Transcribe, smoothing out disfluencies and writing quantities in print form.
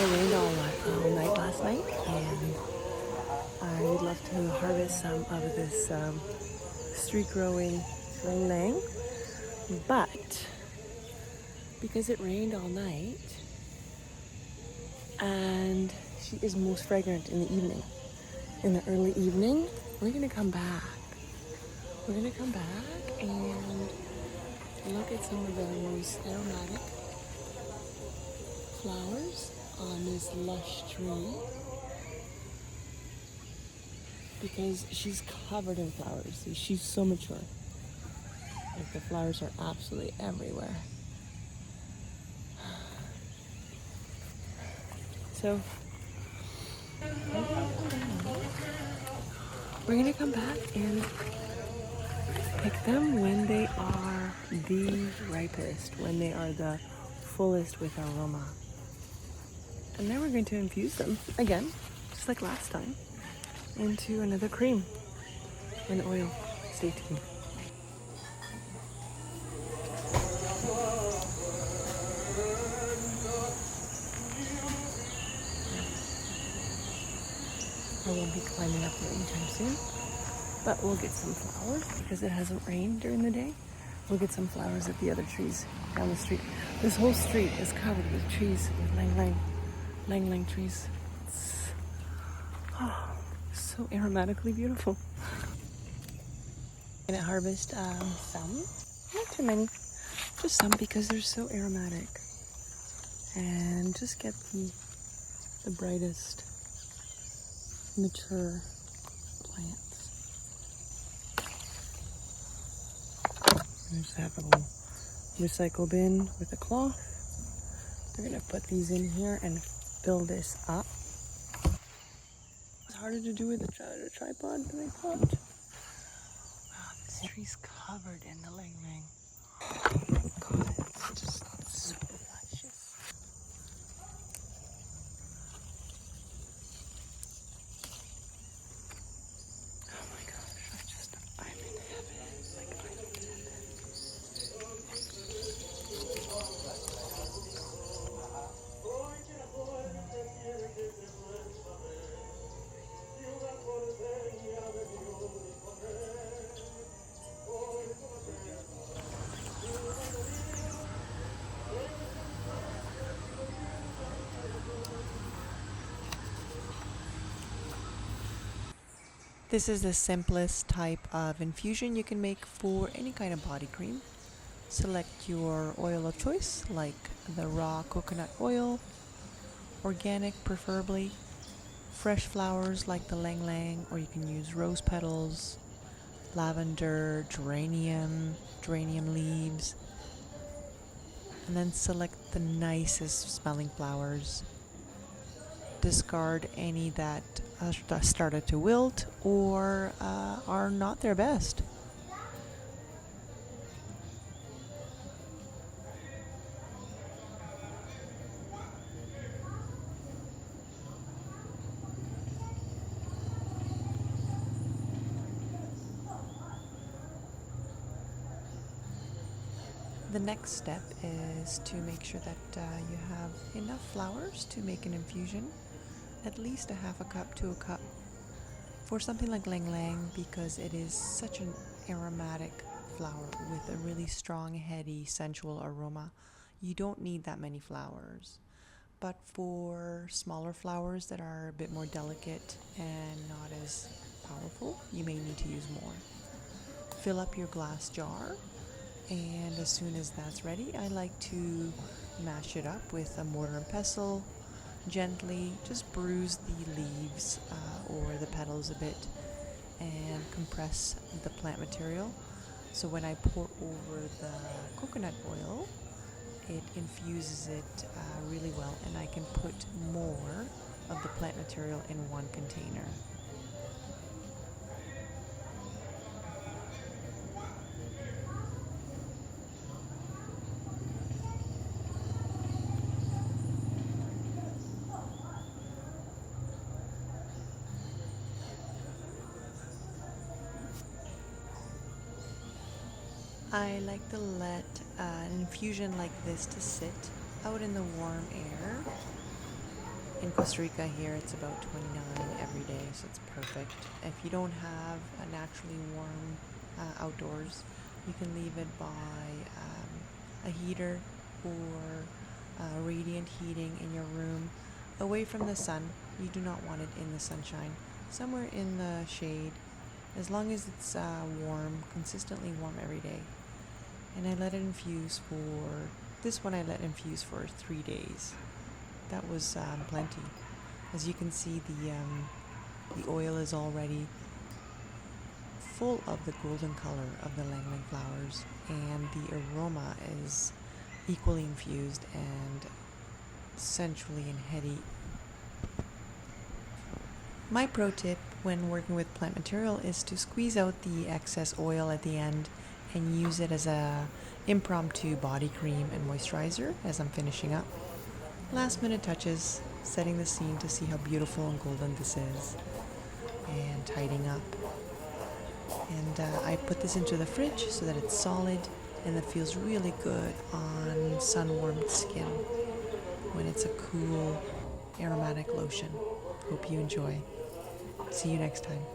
it rained all night last night, and I would love to harvest some of this street growing Ylang Ylang, but because it rained all night, and she is most fragrant in the evening. In the early evening, we're gonna come back. We're gonna come back and look at some of the most aromatic flowers on this lush tree, because she's covered in flowers. She's so mature. Like, the flowers are absolutely everywhere. So we're gonna come back and pick them when they are the ripest, when they are the fullest with aroma. And then we're going to infuse them again, just like last time, into another cream and oil. Stay tuned. I won't be climbing up there anytime soon, but we'll get some flowers because it hasn't rained during the day. We'll get some flowers at the other trees down the street. This whole street is covered with trees, with Ylang Ylang trees. It's so aromatically beautiful. I'm gonna harvest some, not too many, just some, because they're so aromatic, and just get the brightest mature plants. I just have a little recycle bin with a cloth. We're gonna put these in here and fill this up. It's harder to do with a tripod than I thought. Wow, this tree's covered in the Ylang Ylang. Oh my god, it's just so luscious. Oh my gosh, I'm in heaven. Like, I'm in heaven. This is the simplest type of infusion you can make for any kind of body cream. Select your oil of choice, like the raw coconut oil, organic preferably, fresh flowers like the Ylang Ylang, or you can use rose petals, lavender, geranium leaves, and then select the nicest smelling flowers. Discard any that started to wilt or are not their best. The next step is to make sure that you have enough flowers to make an infusion, at least a half a cup to a cup. For something like Ylang Ylang, because it is such an aromatic flower with a really strong, heady, sensual aroma, you don't need that many flowers. But for smaller flowers that are a bit more delicate and not as powerful, you may need to use more. Fill up your glass jar, and as soon as that's ready, I like to mash it up with a mortar and pestle. Gently just bruise the leaves or the petals a bit and compress the plant material. So when I pour over the coconut oil, it infuses it really well, and I can put more of the plant material in one container. I like to let an infusion like this to sit out in the warm air In Costa Rica here, it's about 29 every day, so it's perfect. If you don't have a naturally warm outdoors, you can leave it by a heater or radiant heating in your room, away from the sun. You do not want it in the sunshine, somewhere in the shade, as long as it's warm, consistently warm every day. And I let it infuse for, this one I let infuse for 3 days. That was plenty. As you can see, the oil is already full of the golden color of the Ylang Ylang flowers, and the aroma is equally infused and sensually and heady. My pro tip when working with plant material is to squeeze out the excess oil at the end and use it as a impromptu body cream and moisturizer as I'm finishing up. Last minute touches, setting the scene to see how beautiful and golden this is, and tidying up. And I put this into the fridge so that it's solid and that feels really good on sun-warmed skin when it's a cool aromatic lotion. Hope you enjoy. See you next time.